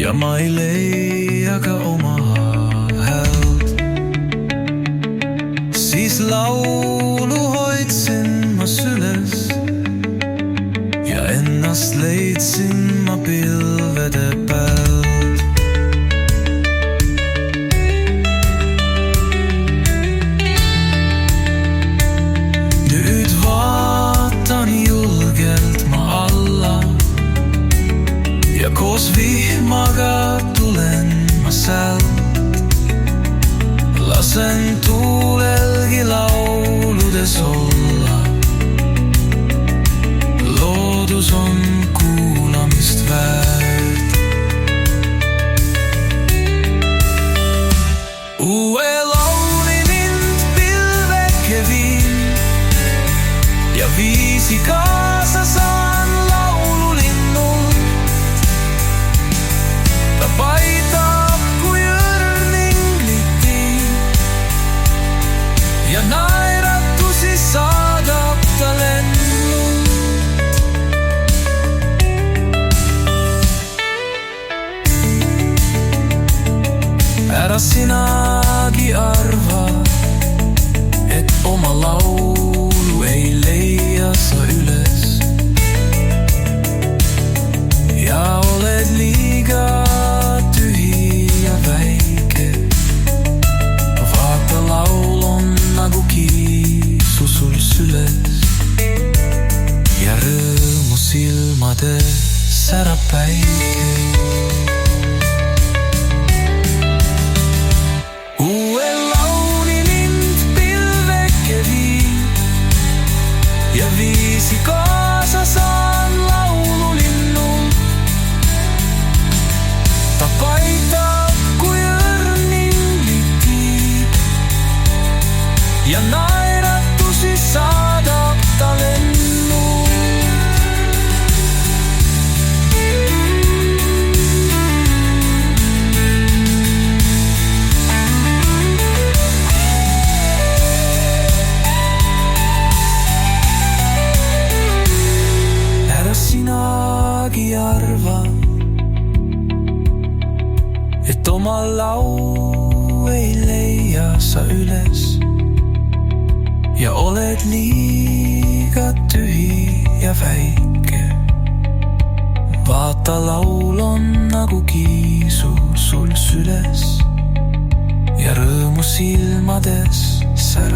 ja ma ei leia ka oma häält. Siis laulu hoidsin ma süles ja ennast leidsin ma pilvede pealt. Nüüd vaatan julgelt ma alla ja koos vihmaga tulen ma sealt. Lasen tuulelgi lauludes olla. Loodus on kuulamist väärt. Uue lauli mind pilveke viin ja viisi kaasa saan laululinnul. Ta paitab kui õrn ingliti ja naeratusi saadab ta lennul. Ära sinagi arva, et oma laulu ei leia sa üles ja oled liiga tühi ja väike. Vaata, laul on nagu kiisu sul süles ja rõõmu silmades särab päike. Uue lauli mind pilveke viin ja viisi kaasa saan laululinnul. Ta paitab kui õrn ingliti ja naeratusi saadab ta lennul. Ära sinagi arva, et oma laulu ei leia sa üles ja oled liiga tühi ja väike. Vaata, laul on nagu kiisu sul süles ja rõõmu silmades särab